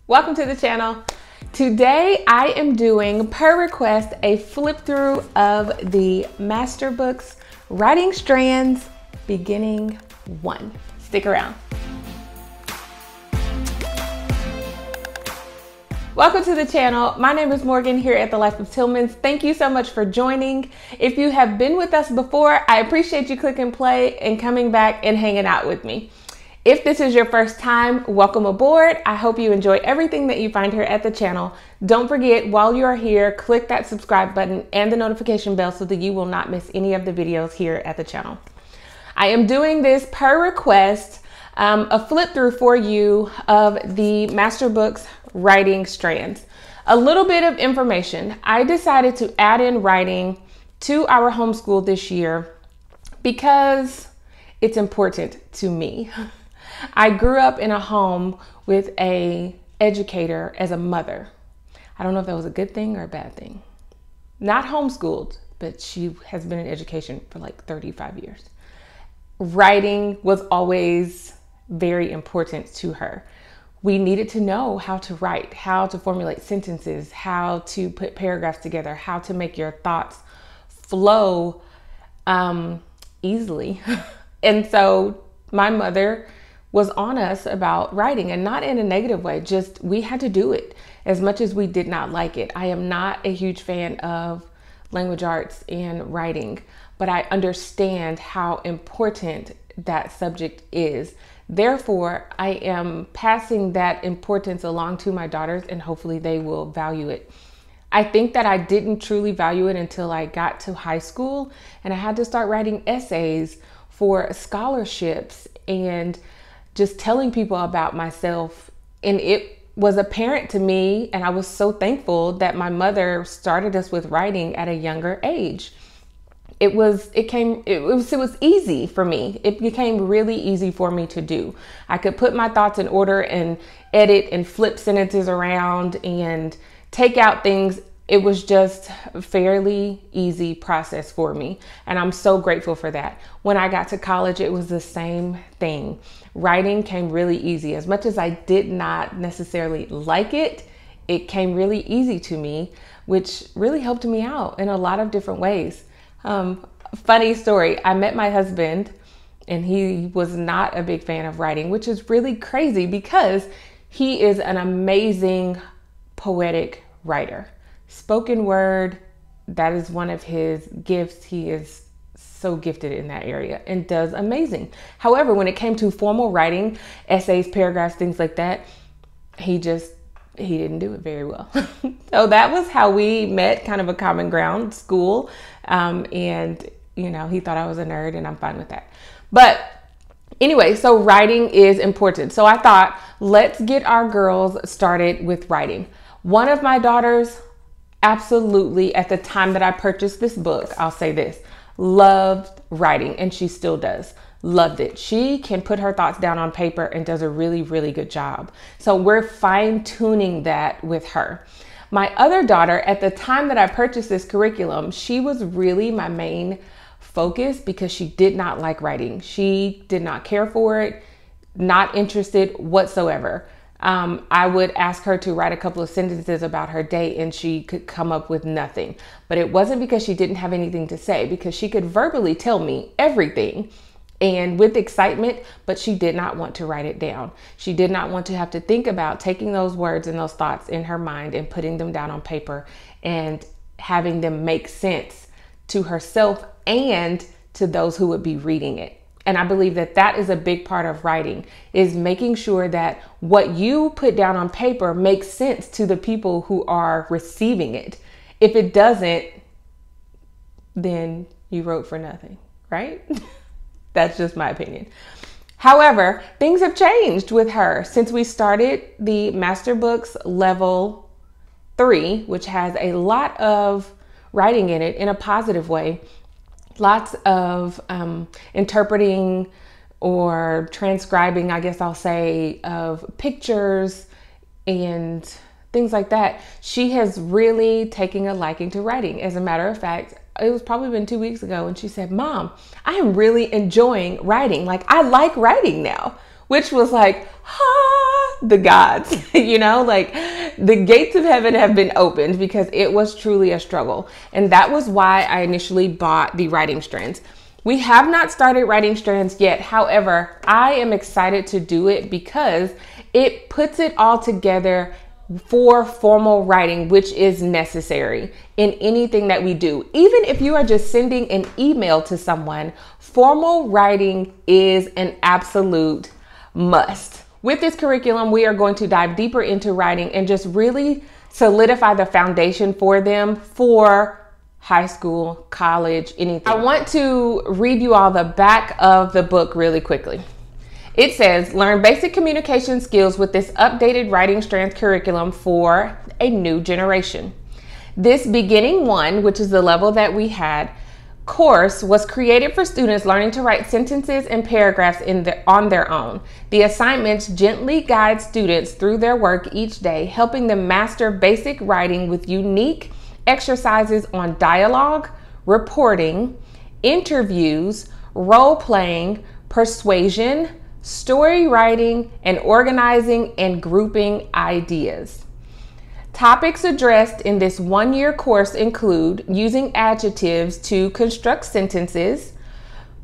Welcome to the channel. Today I am doing, per request, a flip through of the MasterBooks Writing Strands Beginning 1. Stick around. Welcome to the channel. My name is Morgan here at The Life of Tillmans. Thank you so much for joining. If you have been with us before, I appreciate you clicking play and coming back and hanging out with me. If this is your first time, welcome aboard. I hope you enjoy everything that you find here at the channel. Don't forget, while you are here, click that subscribe button and the notification bell so that you will not miss any of the videos here at the channel. I am doing this per request, a flip through for you of the MasterBooks Writing Strands. A little bit of information. I decided to add in writing to our homeschool this year because it's important to me. I grew up in a home with an educator as a mother. I don't know if that was a good thing or a bad thing. Not homeschooled, but she has been in education for like 35 years. Writing was always very important to her. We needed to know how to write, how to formulate sentences, how to put paragraphs together, how to make your thoughts flow easily. And so my mother was on us about writing, and not in a negative way, just we had to do it as much as we did not like it. I am not a huge fan of language arts and writing, but I understand how important that subject is. Therefore, I am passing that importance along to my daughters, and hopefully they will value it. I think that I didn't truly value it until I got to high school and I had to start writing essays for scholarships and just telling people about myself. And it was apparent to me, and I was so thankful that my mother started us with writing at a younger age. It was easy for me. It became really easy for me to do. I could put my thoughts in order and edit and flip sentences around and take out things. It was just a fairly easy process for me, and I'm so grateful for that. When I got to college, it was the same thing. Writing came really easy. As much as I did not necessarily like it, it came really easy to me, which really helped me out in a lot of different ways. Funny story, I met my husband and he was not a big fan of writing, which is really crazy because he is an amazing poetic writer. Spoken word, that is one of his gifts. He is so gifted in that area and does amazing. However, when it came to formal writing, essays, paragraphs, things like that, he didn't do it very well. So that was how we met, kind of a common ground, school. And you know, he thought I was a nerd, and I'm fine with that. But anyway, so writing is important. So I thought, let's get our girls started with writing. One of my daughters, absolutely, at the time that I purchased this book, I'll say this, loved writing, and she still does. Loved it. She can put her thoughts down on paper and does a really, really good job. So we're fine-tuning that with her. My other daughter, at the time that I purchased this curriculum, she was really my main focus because she did not like writing. She did not care for it, not interested whatsoever. I would ask her to write a couple of sentences about her day and she could come up with nothing. But it wasn't because she didn't have anything to say, because she could verbally tell me everything and with excitement, but she did not want to write it down. She did not want to have to think about taking those words and those thoughts in her mind and putting them down on paper and having them make sense to herself and to those who would be reading it. And I believe that that is a big part of writing, is making sure that what you put down on paper makes sense to the people who are receiving it. If it doesn't, then you wrote for nothing, right? That's just my opinion. However, things have changed with her since we started the MasterBooks Level 3, which has a lot of writing in it in a positive way. Lots of interpreting or transcribing, I guess I'll say, of pictures and things like that. She has really taken a liking to writing. As a matter of fact, it was probably been 2 weeks ago and she said, "Mom, I am really enjoying writing. Like, I like writing now," which was like, the gods, you know, like the gates of heaven have been opened, because it was truly a struggle. And that was why I initially bought the Writing Strands. We have not started Writing Strands yet. However, I am excited to do it because it puts it all together for formal writing, which is necessary in anything that we do. Even if you are just sending an email to someone, formal writing is an absolute must. With this curriculum, we are going to dive deeper into writing and just really solidify the foundation for them for high school, college, anything. I want to read you all the back of the book really quickly. It says, learn basic communication skills with this updated Writing Strands curriculum for a new generation. This Beginning 1, which is the level that we had, course was created for students learning to write sentences and paragraphs on their own. The assignments gently guide students through their work each day, helping them master basic writing with unique exercises on dialogue, reporting, interviews, role-playing, persuasion, story writing, and organizing and grouping ideas. Topics addressed in this one-year course include using adjectives to construct sentences,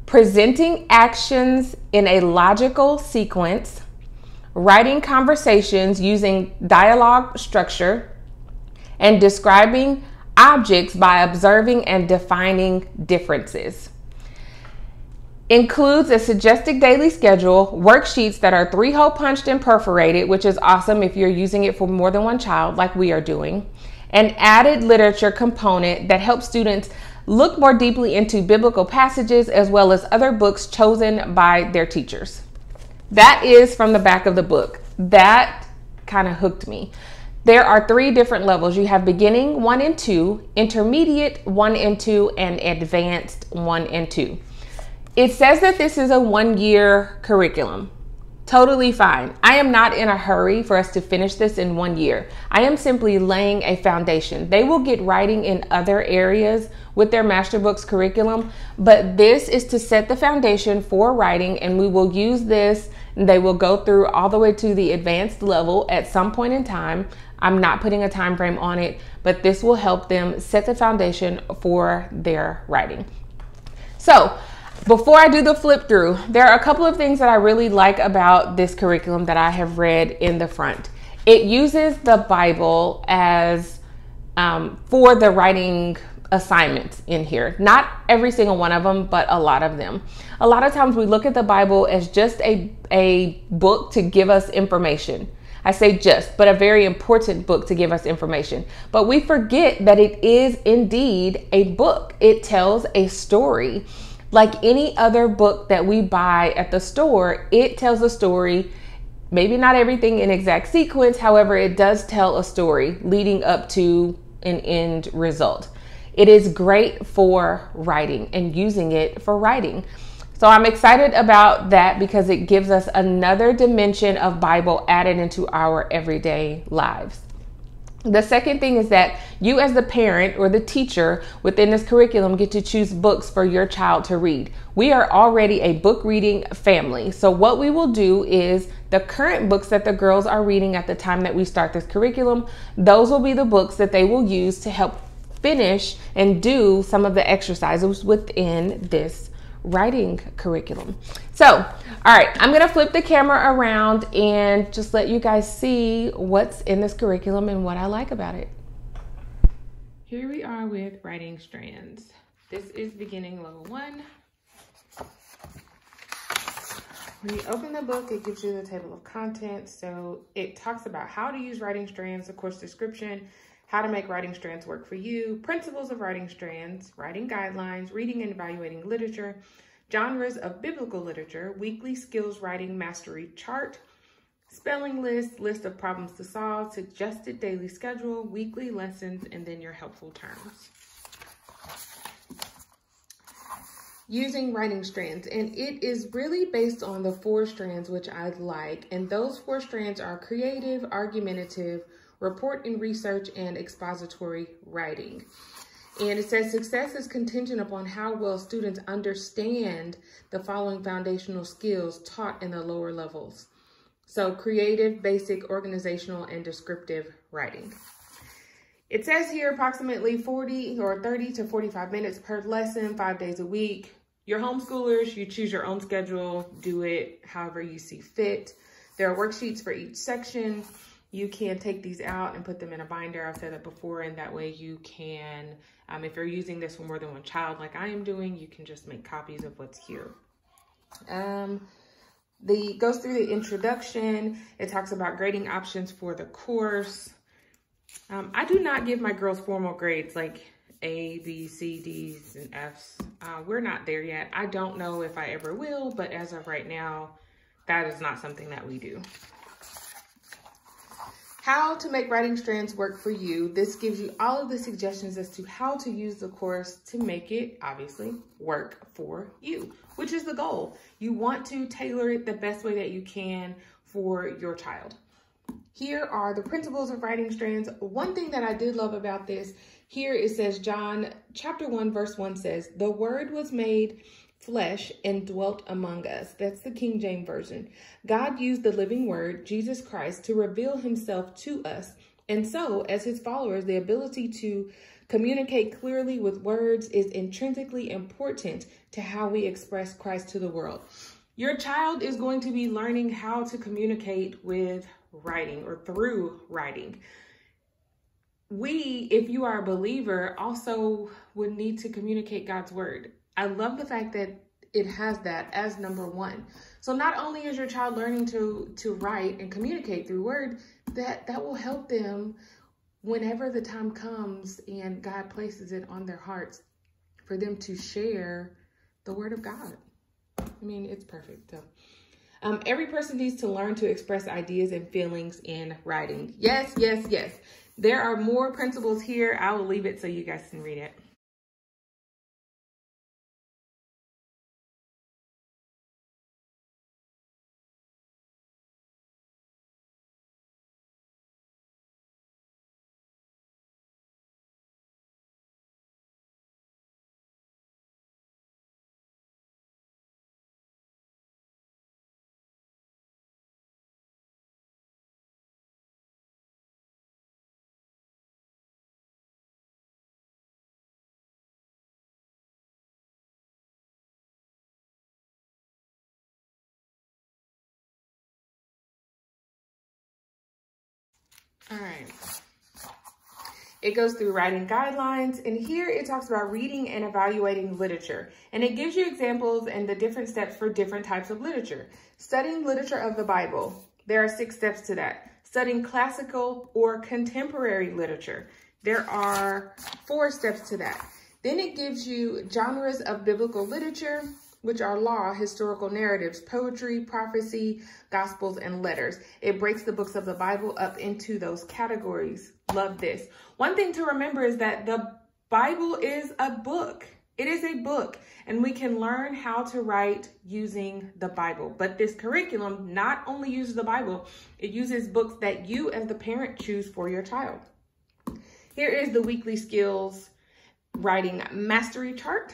presenting actions in a logical sequence, writing conversations using dialogue structure, and describing objects by observing and defining differences. Includes a suggested daily schedule, worksheets that are 3-hole punched and perforated, which is awesome if you're using it for more than one child like we are doing. An added literature component that helps students look more deeply into biblical passages as well as other books chosen by their teachers. That is from the back of the book. That kind of hooked me. There are 3 different levels. You have Beginning 1 and 2, Intermediate 1 and 2, and Advanced 1 and 2. It says that this is a 1-year curriculum. Totally fine. I am not in a hurry for us to finish this in 1 year. I am simply laying a foundation. They will get writing in other areas with their MasterBooks curriculum, but this is to set the foundation for writing, and we will use this. They will go through all the way to the advanced level at some point in time. I'm not putting a time frame on it, but this will help them set the foundation for their writing. So, before I do the flip through, there are a couple of things that I really like about this curriculum that I have read in the front. It uses the Bible as for the writing assignments in here. Not every single one of them, but a lot of them. A lot of times we look at the Bible as just a book to give us information. I say just, but a very important book to give us information. But we forget that it is indeed a book. It tells a story. Like any other book that we buy at the store, it tells a story, maybe not everything in exact sequence. However, it does tell a story leading up to an end result. It is great for writing and using it for writing. So I'm excited about that because it gives us another dimension of Bible added into our everyday lives. The second thing is that you as the parent or the teacher within this curriculum get to choose books for your child to read. We are already a book reading family. So what we will do is the current books that the girls are reading at the time that we start this curriculum, those will be the books that they will use to help finish and do some of the exercises within this writing curriculum. So, all right, I'm going to flip the camera around and just let you guys see what's in this curriculum and what I like about it. Here we are with Writing Strands. This is Beginning Level 1. When you open the book, it gives you the table of contents. So it talks about how to use Writing Strands, the course description, how to make Writing Strands work for you, principles of Writing Strands, writing guidelines, reading and evaluating literature, genres of biblical literature, weekly skills writing mastery chart, spelling list, list of problems to solve, suggested daily schedule, weekly lessons, and then your helpful terms. Using Writing Strands, and it is really based on the 4 strands, which I like, and those 4 strands are creative, argumentative, report and research, and expository writing. And it says success is contingent upon how well students understand the following foundational skills taught in the lower levels. So creative, basic, organizational, and descriptive writing. It says here approximately 30 to 45 minutes per lesson, 5 days a week. Your homeschoolers, you choose your own schedule, do it however you see fit. There are worksheets for each section. You can take these out and put them in a binder. I've said that before, and that way you can, if you're using this for more than one child like I am doing, you can just make copies of what's here. Goes through the introduction. It talks about grading options for the course. I do not give my girls formal grades like A, B, C, D's, and F's. We're not there yet. I don't know if I ever will, but as of right now, that is not something that we do. How to make Writing Strands work for you. This gives you all of the suggestions as to how to use the course to make it, obviously, work for you, which is the goal. You want to tailor it the best way that you can for your child. Here are the principles of Writing Strands. One thing that I did love about this, here it says, John chapter 1, verse 1 says, the word was made flesh and dwelt among us. That's the King James Version. God used the living word, Jesus Christ, to reveal himself to us. And so, as his followers, the ability to communicate clearly with words is intrinsically important to how we express Christ to the world. Your child is going to be learning how to communicate with writing or through writing. We, if you are a believer, also would need to communicate God's word. I love the fact that it has that as number one. So not only is your child learning to write and communicate through word, that will help them whenever the time comes and God places it on their hearts for them to share the word of God. I mean, it's perfect. So, every person needs to learn to express ideas and feelings in writing. Yes, yes, yes. There are more principles here. I will leave it so you guys can read it. All right. It goes through writing guidelines, and here it talks about reading and evaluating literature. And it gives you examples and the different steps for different types of literature. Studying literature of the Bible. There are 6 steps to that. Studying classical or contemporary literature. There are 4 steps to that. Then it gives you genres of biblical literature, which are law, historical narratives, poetry, prophecy, gospels, and letters. It breaks the books of the Bible up into those categories. Love this. One thing to remember is that the Bible is a book. It is a book, and we can learn how to write using the Bible. But this curriculum not only uses the Bible, it uses books that you as the parent choose for your child. Here is the weekly skills writing mastery chart.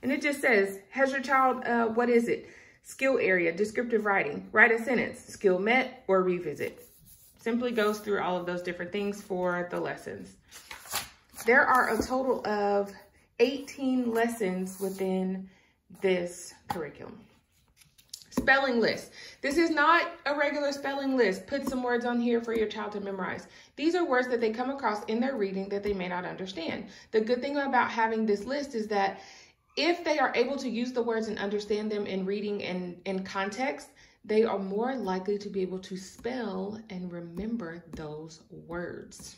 And it just says, has your child, what is it? Skill area, descriptive writing, write a sentence, skill met, or revisit. Simply goes through all of those different things for the lessons. There are a total of 18 lessons within this curriculum. Spelling list. This is not a regular spelling list. Put some words on here for your child to memorize. These are words that they come across in their reading that they may not understand. The good thing about having this list is that if they are able to use the words and understand them in reading and in context, they are more likely to be able to spell and remember those words.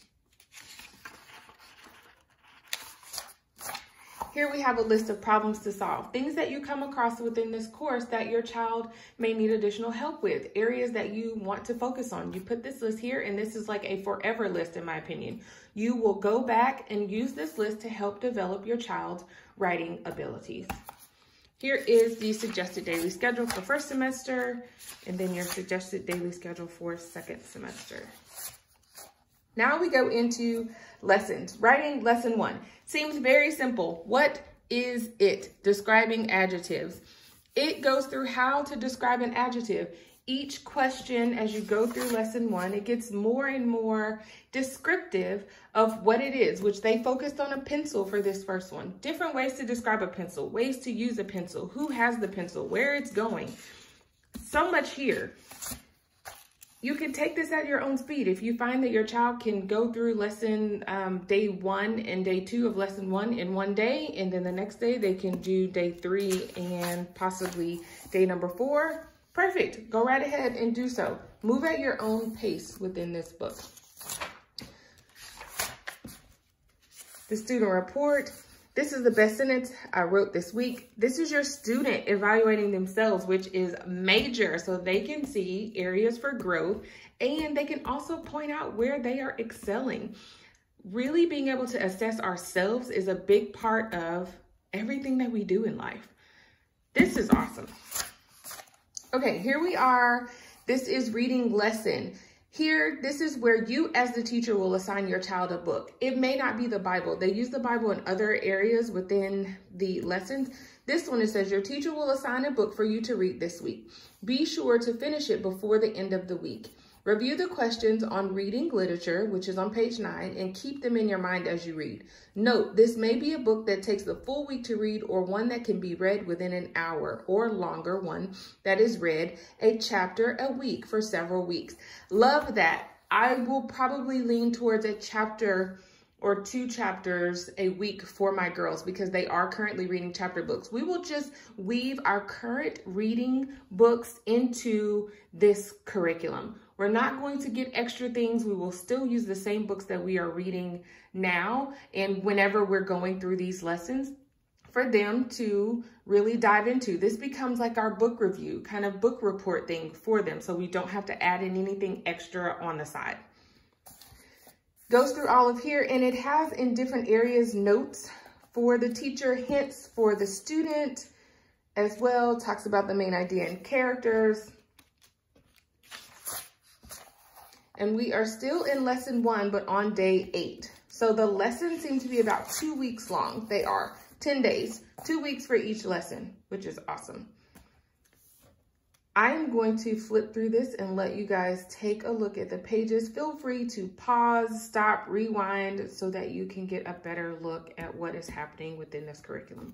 Here we have a list of problems to solve, things that you come across within this course that your child may need additional help with, areas that you want to focus on. You put this list here, and this is like a forever list in my opinion. You will go back and use this list to help develop your child's writing abilities. Here is the suggested daily schedule for first semester, and then your suggested daily schedule for second semester. Now we go into lessons. Writing lesson 1 seems very simple. What is it? Describing adjectives. It goes through how to describe an adjective. Each question as you go through lesson 1, it gets more and more descriptive of what it is, which they focused on a pencil for this first one. Different ways to describe a pencil, ways to use a pencil, who has the pencil, where it's going. So much here. You can take this at your own speed. If you find that your child can go through lesson day 1 and day 2 of lesson 1 in one day, and then the next day they can do day 3 and possibly day number 4, perfect. Go right ahead and do so. Move at your own pace within this book. The student report. This is the best sentence I wrote this week. This is your student evaluating themselves, which is major, so they can see areas for growth and they can also point out where they are excelling. Really being able to assess ourselves is a big part of everything that we do in life. This is awesome. Okay, here we are. This is reading lesson. Here, this is where you as the teacher will assign your child a book. It may not be the Bible. They use the Bible in other areas within the lessons. This one, it says your teacher will assign a book for you to read this week. Be sure to finish it before the end of the week. Review the questions on reading literature, which is on page 9, and keep them in your mind as you read. Note, this may be a book that takes the full week to read or one that can be read within an hour or longer one that is read a chapter a week for several weeks. Love that. I will probably lean towards a chapter or 2 chapters a week for my girls because they are currently reading chapter books. We will just weave our current reading books into this curriculum. We're not going to get extra things. We will still use the same books that we are reading now. And whenever we're going through these lessons, for them to really dive into. This becomes like our book review, kind of book report thing for them. So we don't have to add in anything extra on the side. Goes through all of here, and it has in different areas notes for the teacher, hints for the student as well. Talks about the main idea and characters. And we are still in lesson 1, but on day 8. So the lessons seem to be about 2 weeks long. They are 10 days, 2 weeks for each lesson, which is awesome. I'm going to flip through this and let you guys take a look at the pages. Feel free to pause, stop, rewind so that you can get a better look at what is happening within this curriculum.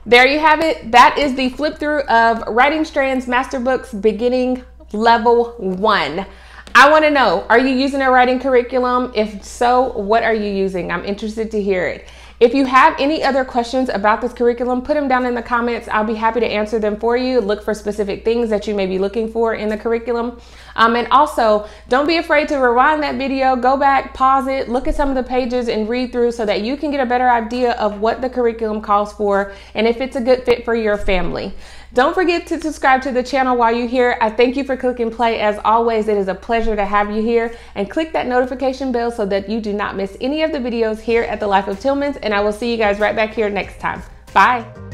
There you have it. That is the flip through of Writing Strands MasterBooks Beginning Level 1. I want to know, are you using a writing curriculum? If so, what are you using? I'm interested to hear it. If you have any other questions about this curriculum, put them down in the comments. I'll be happy to answer them for you. Look for specific things that you may be looking for in the curriculum. And also, don't be afraid to rewind that video, go back, pause it, look at some of the pages and read through so that you can get a better idea of what the curriculum calls for and if it's a good fit for your family. Don't forget to subscribe to the channel while you're here. I thank you for clicking play. As always, it is a pleasure to have you here, and click that notification bell so that you do not miss any of the videos here at The Life of Tillmans, and I will see you guys right back here next time. Bye.